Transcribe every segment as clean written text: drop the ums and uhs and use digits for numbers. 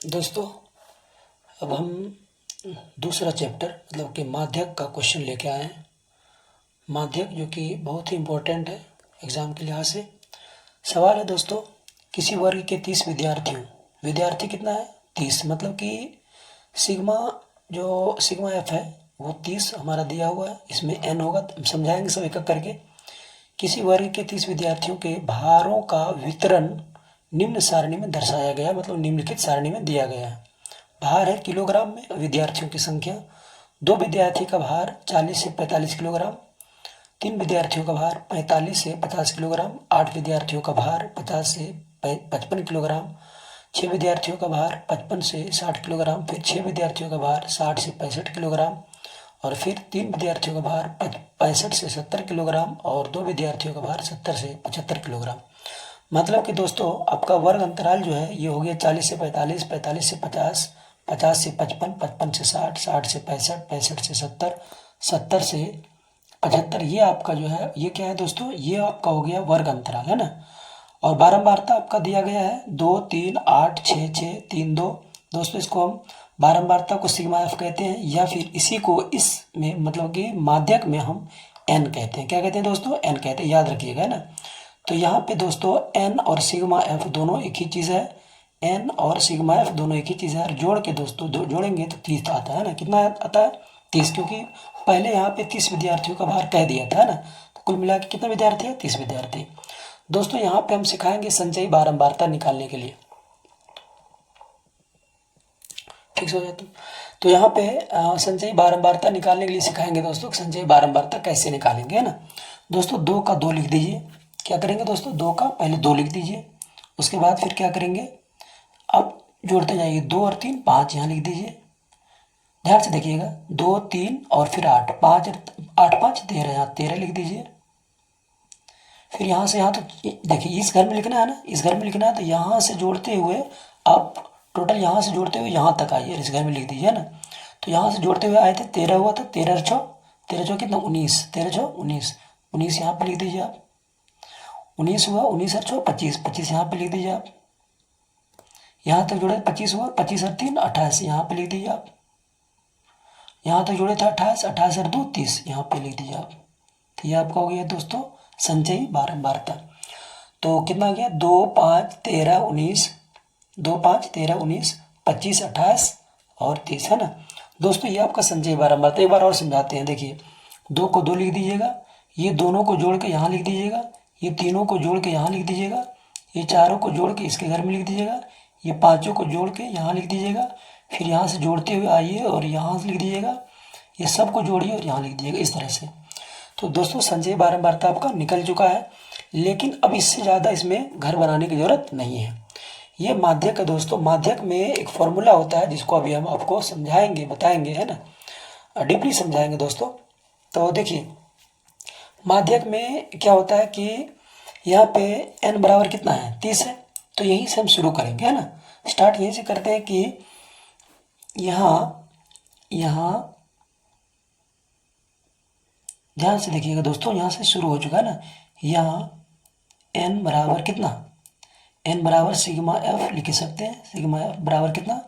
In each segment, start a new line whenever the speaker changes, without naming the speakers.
दोस्तों, अब हम दूसरा चैप्टर मतलब कि माध्यक का क्वेश्चन लेके आए हैं। माध्यक जो कि बहुत ही इम्पोर्टेंट है एग्ज़ाम के लिहाज से। सवाल है दोस्तों, किसी वर्ग के 30 विद्यार्थी कितना है 30, मतलब कि सिग्मा जो सिग्मा एफ है वो 30 हमारा दिया हुआ है। इसमें एन होगा, समझाएंगे सब एक एक करके। किसी वर्ग के 30 विद्यार्थियों के भारों का वितरण निम्न सारणी में दर्शाया गया, मतलब निम्नलिखित सारणी में दिया गया है। भार है किलोग्राम में, विद्यार्थियों की संख्या। 2 विद्यार्थी का भार 40 से 45 किलोग्राम, 3 विद्यार्थियों का भार 45 से 50 किलोग्राम, 8 विद्यार्थियों का भार 50 से 55 किलोग्राम, 6 विद्यार्थियों का भार 55 से 60 किलोग्राम, फिर 6 विद्यार्थियों का भार 60 से 65 किलोग्राम, और फिर 3 विद्यार्थियों का भार 65 से 70 किलोग्राम, और 2 विद्यार्थियों का भार 70 से 75 किलोग्राम। मतलब कि दोस्तों आपका वर्ग अंतराल जो है ये हो गया 40 से 45, 45 से 50, 50 से 55, 55 से 60, 60 से 65, 65 से 70, 70 से 75। ये आपका जो है ये क्या है दोस्तों, ये आपका हो गया वर्ग अंतराल, है ना। और बारंबारता आपका दिया गया है 2, 3, 8, 6, 6, 3, 2। दोस्तों इसको हम बारंबारता को सिग्मा एफ कहते हैं, या फिर इसी को इसमें मतलब कि माध्यक में हम एन कहते हैं। क्या कहते हैं दोस्तों, एन कहते हैं, याद रखिएगा, है ना। तो यहाँ पे दोस्तों एन और सिग्मा एफ दोनों एक ही चीज़ है। एन और सिग्मा एफ दोनों एक ही चीज़ है, और जोड़ के दोस्तों जोड़ेंगे तो 30 आता है ना। कितना आता है 30, क्योंकि पहले यहाँ पे 30 विद्यार्थियों का भार कह दिया था ना। तो कुल मिला के कितने विद्यार्थी है 30 विद्यार्थी। दोस्तों यहाँ पे हम सिखाएंगे संचयी बारंबारता निकालने के लिए। ठीक से हो जाता। तो यहाँ पे संचयी बारंबारता निकालने के लिए सिखाएंगे दोस्तों, संचयी बारंबारता कैसे निकालेंगे, है ना। दोस्तों 2 का 2 लिख दीजिए। क्या करेंगे दोस्तों, 2 का पहले 2 लिख दीजिए। उसके बाद फिर क्या करेंगे, अब जोड़ते जाइए, 2 और 3 5 यहाँ लिख दीजिए। ध्यान से देखिएगा, 2, 3 और फिर 8, 5 8 5 13, यहाँ 13 लिख दीजिए। फिर यहाँ से यहाँ तो देखिए इस घर में लिखना है ना, इस घर में लिखना है, तो यहाँ से जोड़ते हुए आप टोटल यहाँ से जोड़ते हुए यहाँ तक आइए, इस घर में लिख दीजिए ना। तो यहाँ से जोड़ते हुए आए थे 13 हुआ था, 13 छः कितना 19, 13 छः 19, 19 यहाँ पे लिख दीजिए आप। 19 हुआ, 19 और 6 25, 25 यहाँ पे लिख दीजिए आप। यहाँ तक जोड़े 25 हुआ, 25 और 3 28 यहाँ पे लिख दीजिए आप। यहाँ तक जोड़े थे 28, 28 और 2 30 यहाँ पे लिख दीजिए आप। तो ये आपका हो गया दोस्तों संचयी बारंबारता। तो कितना आ गया 2, 5, 13, 19, 2, 5, 13, 19, 25, 28 और 30, है ना। दोस्तों ये आपका संचयी बारंबारता। एक बार और समझाते हैं, देखिए 2 को 2 लिख दीजिएगा, ये दोनों को जोड़ के यहाँ लिख दीजिएगा, ये तीनों को जोड़ के यहाँ लिख दीजिएगा, ये चारों को जोड़ के इसके घर में लिख दीजिएगा, ये पांचों को जोड़ के यहाँ लिख दीजिएगा, फिर यहाँ से जोड़ते हुए आइए और यहाँ से लिख दीजिएगा, ये सब को जोड़िए और यहाँ लिख दीजिएगा, इस तरह से। तो दोस्तों संचयी बारंबारता आपका निकल चुका है, लेकिन अब इससे ज़्यादा इसमें घर बनाने की ज़रूरत नहीं है। ये माध्यक है दोस्तों। माध्यक में एक फॉर्मूला होता है जिसको अभी हम आपको समझाएंगे, बताएंगे, है ना, डीपली समझाएंगे दोस्तों। तो देखिए माध्यक में क्या होता है कि यहाँ पे n बराबर कितना है 30 है, तो यहीं से हम शुरू करेंगे, है ना। स्टार्ट यहीं से करते हैं कि यहाँ ध्यान से देखिएगा दोस्तों, यहाँ से शुरू हो चुका है ना। यहाँ n बराबर कितना, n बराबर सिग्मा एफ लिख सकते हैं। सिग्मा एफ बराबर कितना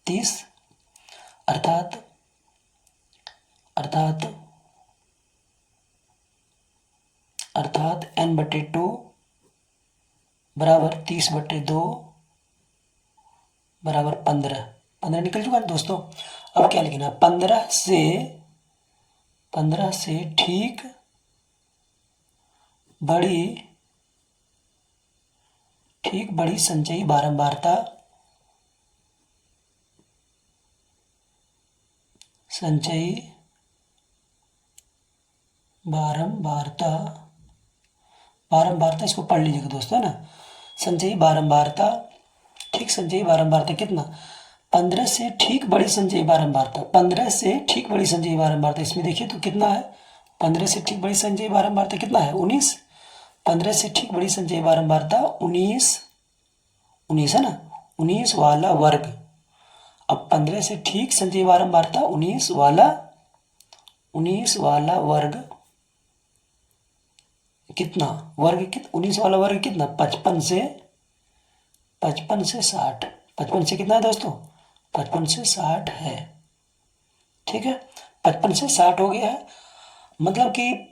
30, अर्थात n/2 बराबर 30/2 बराबर 15 निकल चुका है दोस्तों। अब क्या लिखना है, 15 से ठीक बड़ी संचयी बारंबारता बारंबारता इसको पढ़ लीजिएगा दोस्तों, है ना। संचयी बारंबारता, ठीक संचयी बारंबारता कितना 15 से ठीक बड़ी संचयी बारंबारता, 15 से ठीक बड़ी संचयी बारंबारता। इसमें देखिए तो कितना है, 15 से ठीक बड़ी संचयी बारंबारता कितना है 19। 15 से ठीक बड़ी संचयी बारंबारता 19 है ना, 19 वाला वर्ग। अब 15 से ठीक संचयी बारंबारता 19 वाला वर्ग कितना, 19 वाला वर्ग कितना 55 से 60, 55 से कितना है दोस्तों, 55 से 60 है। ठीक है, 55 से 60 हो गया है। मतलब कि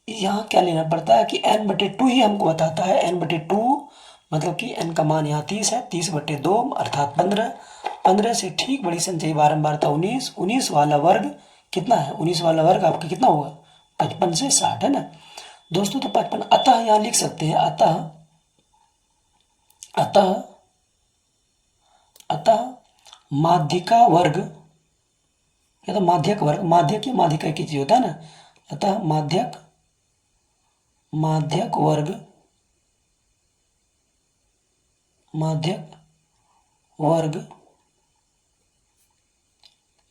यहाँ क्या लेना पड़ता है कि n/2 ही हमको बताता है। n/2 मतलब कि n का मान यहाँ 30 है, 30/2 अर्थात 15। 15 से ठीक बड़ी संचयी बारंबारता 19। 19 वाला वर्ग कितना है, 19 वाला वर्ग आपका कितना होगा, 55 से 60 है ना दोस्तों। तो 55, अतः यहाँ लिख सकते हैं, अतः अतः अतः माध्यिका वर्ग, या तो माध्यक वर्ग, माध्यक या माध्यिका की चीज होता है ना। अतः माध्यक वर्ग,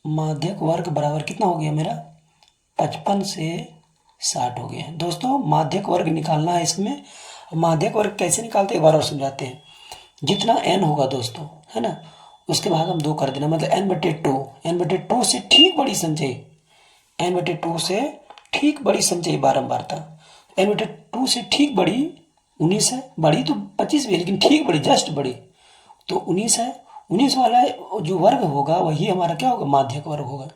माध्यक वर्ग बराबर कितना हो गया मेरा, 55 से 60 हो गया है दोस्तों। माध्यक वर्ग निकालना है इसमें। माध्यक वर्ग कैसे निकालते हैं एक बार और समझाते हैं। जितना n होगा दोस्तों, है ना, उसके भाग हम 2 कर देना, मतलब n/2। n/2 से ठीक बड़ी संचयी, n/2 से ठीक बड़ी संचयी बारंबारता। n/2 से ठीक बड़ी 19 है, बड़ी तो 25 भी है लेकिन ठीक बड़ी, जस्ट बड़ी तो 19 है। 19 वाला जो वर्ग होगा वही हमारा क्या होगा, माध्यक वर्ग होगा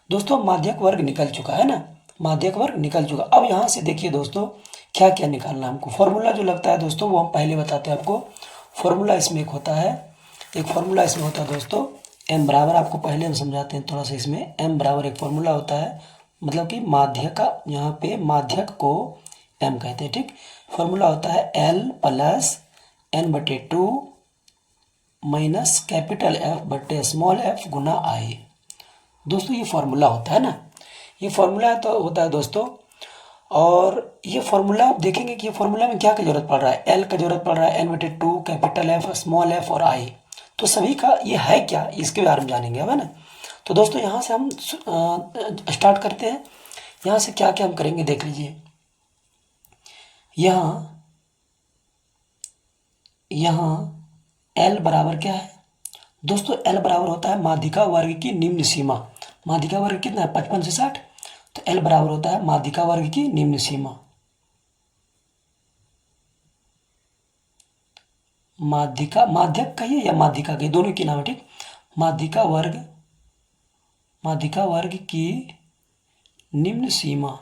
दोस्तों। माध्यक वर्ग निकल चुका है ना, माध्यक वर्ग निकल चुका। अब यहाँ से देखिए दोस्तों क्या क्या निकालना हमको। फॉर्मूला जो लगता है दोस्तों वो हम पहले बताते हैं आपको। फॉर्मूला इसमें एक होता है, एक फॉर्मूला इसमें होता है दोस्तों, m बराबर, आपको पहले हम समझाते हैं थोड़ा सा। इसमें m बराबर एक फॉर्मूला होता है, मतलब कि माध्यक का, यहाँ पे माध्यक को m कहते हैं। ठीक, फॉर्मूला होता है l plus n/2 minus capital F बटे स्मॉल f गुना i। दोस्तों ये फॉर्मूला होता है ना, ये फॉर्मूला तो होता है दोस्तों। और ये फॉर्मूला आप देखेंगे कि ये फॉर्मूला में क्या की जरूरत पड़ रहा है, एल का जरूरत पड़ रहा है, n/2 capital F small F और आई। तो सभी का ये है क्या, इसके बारे में जानेंगे अब, है ना। तो दोस्तों यहाँ से हम स्टार्ट करते हैं। यहाँ से क्या क्या हम करेंगे देख लीजिए। यहाँ एल बराबर क्या है दोस्तों, एल बराबर होता है माध्यिका वर्ग की निम्न सीमा। माध्यिका वर्ग कितना है, 55 से 60। तो एल बराबर होता है माध्यिका वर्ग की निम्न सीमा। माध्यिका, माध्यक कहिए या माध्यिका कहिए, दोनों की नाम है। ठीक, माध्यिका वर्ग की निम्न सीमा,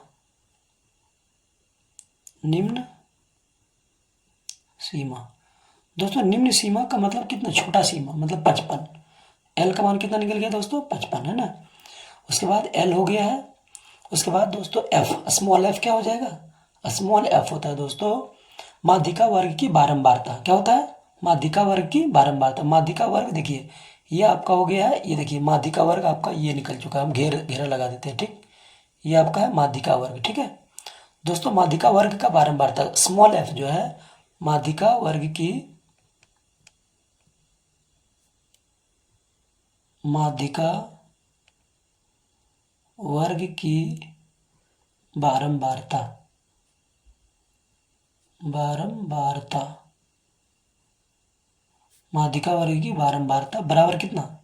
निम्न सीमा दोस्तों। निम्न सीमा का मतलब कितना, छोटा सीमा, मतलब 55। एल का मान कितना निकल गया दोस्तों, 55 है ना। उसके बाद एल हो गया है। उसके बाद दोस्तों एफ, स्मॉल एफ क्या हो जाएगा, स्मॉल एफ होता है दोस्तों माध्यिका वर्ग की बारंबारता। क्या होता है, माध्यिका वर्ग की बारंबारता। माध्यिका वर्ग देखिए ये आपका हो गया है, ये देखिए माध्यिका वर्ग आपका ये निकल चुका है, हम घेरा लगा देते हैं। ठीक, ये आपका है माध्यिका वर्ग। ठीक है दोस्तों, माध्यिका वर्ग का बारंबारता स्मॉल एफ जो है, माध्यिका वर्ग की, माध्यिका वर्ग की बारंबारता, माध्यिका वर्ग की बारंबारता बराबर कितना,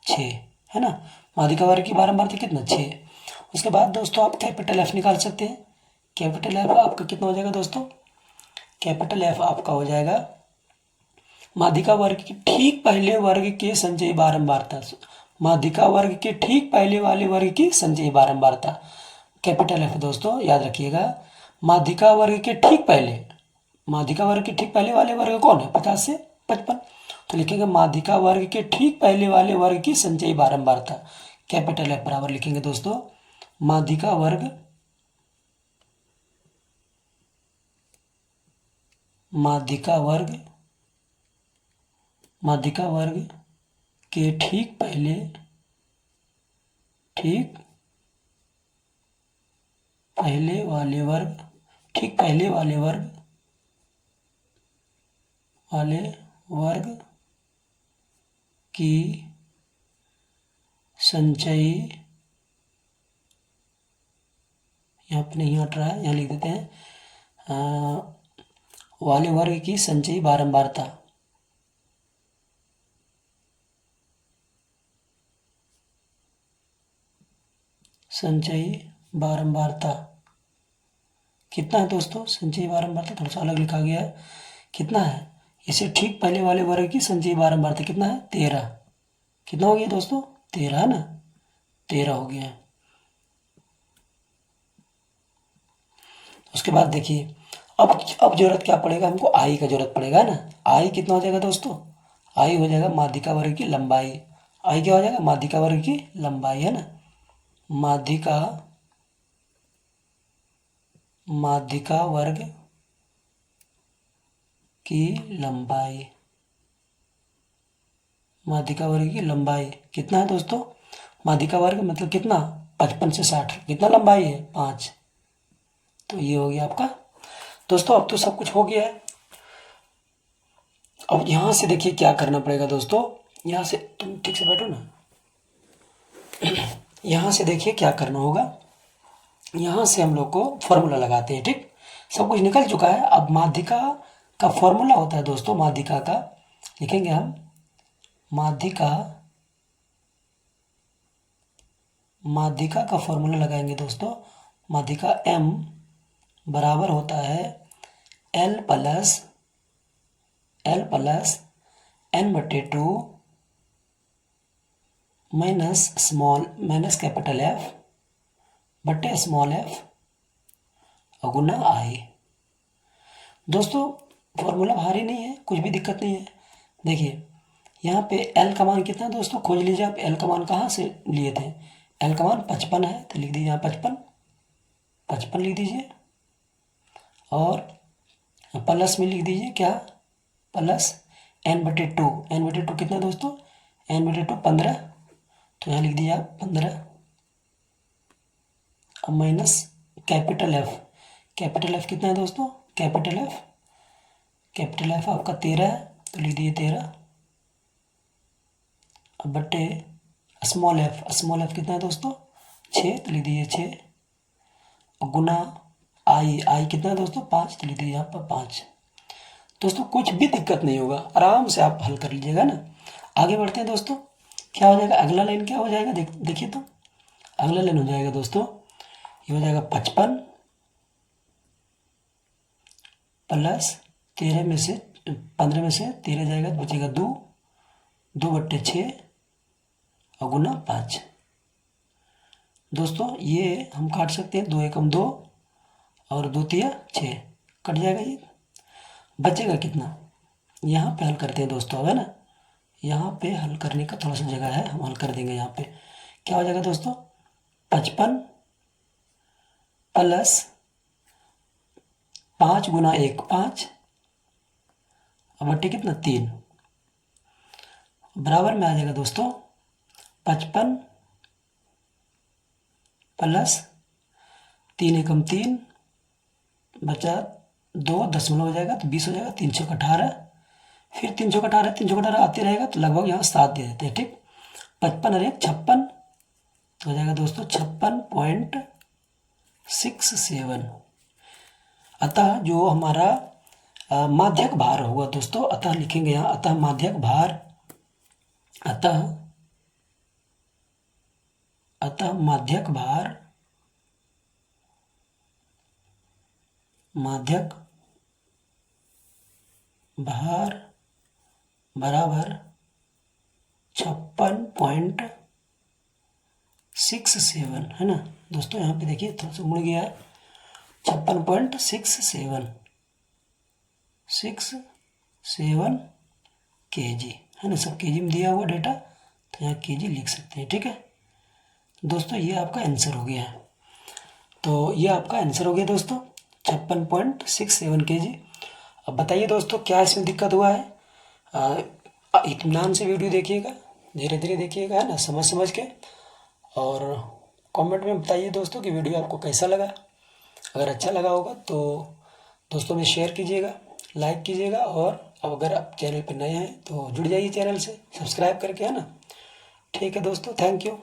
6 है ना। माध्यिका वर्ग की बारंबारता कितना, 6। उसके बाद दोस्तों आप कैपिटल एफ निकाल सकते हैं। कैपिटल एफ आपका कितना हो जाएगा दोस्तों, कैपिटल एफ आपका हो जाएगा माध्यिका वर्ग के ठीक पहले वर्ग के संचयी बारंबारता। माध्यिका वर्ग के ठीक पहले वाले वर्ग की संचयी बारंबारता कैपिटल एफ दोस्तों, याद रखिएगा। माध्यिका वर्ग के ठीक पहले, माध्यिका वर्ग के ठीक पहले वाले वर्ग कौन है, 50 से 55। तो लिखेंगे माध्यिका वर्ग के ठीक पहले वाले वर्ग की संचयी बारंबारता कैपिटल एफ बराबर लिखेंगे दोस्तों माध्यिका वर्ग, माध्यिका वर्ग के ठीक पहले वाले वर्ग की संचयी, यहाँ पे नहीं हट रहा है, यहाँ लिख देते हैं वाले वर्ग की संचयी बारंबारता, संचयी बारंबारता कितना है दोस्तों, संचयी बारंबारता थोड़ा सा अलग लिखा गया है, कितना है इसे ठीक पहले वाले वर्ग की संचयी बारंबारता कितना है? 13। कितना हो गया दोस्तों? 13 है ना, 13 हो गया। उसके बाद देखिए अब जरूरत क्या पड़ेगा हमको? आई का जरूरत पड़ेगा ना। आई कितना हो जाएगा दोस्तों? आई हो जाएगा माध्यिका वर्ग की लंबाई। आई क्या हो जाएगा? माध्यिका वर्ग की लंबाई है ना, माध्यिका वर्ग की लंबाई। माध्यिका वर्ग की लंबाई कितना है दोस्तों? माध्यिका वर्ग मतलब कितना? 55 से 60। कितना लंबाई है? 5। तो ये हो गया आपका। दोस्तों अब तो सब कुछ हो गया है। अब यहां से देखिए क्या करना पड़ेगा दोस्तों। यहां से तुम ठीक से बैठो ना। यहां से देखिए क्या करना होगा। यहां से हम लोग को फॉर्मूला लगाते हैं। ठीक, सब कुछ निकल चुका है। अब माध्यिका का फॉर्मूला होता है दोस्तों, माध्यिका का लिखेंगे हम। माध्यिका का फॉर्मूला लगाएंगे दोस्तों। माध्यिका m बराबर होता है L plus n/2 minus capital F बटे स्मॉल f गुना I। दोस्तों फॉर्मूला भारी नहीं है, कुछ भी दिक्कत नहीं है। देखिए यहाँ पे L का मान कितना है दोस्तों? खोज लीजिए आप। L का मान कहाँ से लिए थे? L का मान 55 है, तो लिख दीजिए यहाँ 55 लिख दीजिए। और प्लस में लिख दीजिए क्या? Plus n/2। n/2 कितना दोस्तों? n/2 15। तो यहाँ लिख दीजिए आप 15। अब माइनस कैपिटल F कितना है दोस्तों? कैपिटल F आपका 13 है, तो लिख दीजिए 13। अब बटे स्मॉल f कितना है दोस्तों? 6, तो लिख दीजिए 6। और गुना I कितना है दोस्तों? 5, तो लिख दीजिए यहाँ पर 5। दोस्तों कुछ भी दिक्कत नहीं होगा, आराम से आप हल कर लीजिएगा ना। आगे बढ़ते हैं दोस्तों। क्या हो जाएगा? अगला लाइन क्या हो जाएगा? देखिए तो अगला लाइन हो जाएगा दोस्तों, ये हो जाएगा 55 प्लस 13 में से 15 में से 13 जाएगा तो बचेगा 2/6 और गुना 5। दोस्तों ये हम काट सकते हैं, 2 एकम 2 और 2 तिया 6, कट जाएगा। ये बचेगा कितना? यहाँ पे हल करते हैं दोस्तों, अब है ना। यहाँ पे हल करने का थोड़ा सा जगह है, हम हल कर देंगे। यहाँ पे क्या हो जाएगा दोस्तों? 55 प्लस 5 गुना 1 5 और बट्टे कितना? 3 बराबर में आ जाएगा दोस्तों 55 प्लस 3 एकम 3 बचा 2 दशमलव हो जाएगा तो 20 हो जाएगा। 318 फिर 318 आते रहेगा तो लगभग यहाँ 7 दे देते हैं। ठीक, 55 और 1 56, तो हो जाएगा दोस्तों 56.67। अतः जो हमारा माध्यक भार होगा दोस्तों, अतः लिखेंगे यहाँ, अतः माध्यक भार बराबर 56.67 है ना दोस्तों। यहाँ पे देखिए थोड़ा सा मुड़ गया है, 56.67 kg है ना। सब kg में दिया हुआ डेटा, तो यहाँ kg लिख सकते हैं। ठीक है दोस्तों, ये आपका आंसर हो गया है। तो ये आपका आंसर हो गया दोस्तों, 56.67 kg। अब बताइए दोस्तों क्या इसमें दिक्कत हुआ है? इत्मीनान से वीडियो देखिएगा, धीरे धीरे देखिएगा, है ना, समझ के। और कमेंट में बताइए दोस्तों कि वीडियो आपको कैसा लगा। अगर अच्छा लगा होगा तो दोस्तों में शेयर कीजिएगा, लाइक कीजिएगा। और अगर आप चैनल पर नए हैं तो जुड़ जाइए चैनल से सब्सक्राइब करके, है ना। ठीक है दोस्तों, थैंक यू।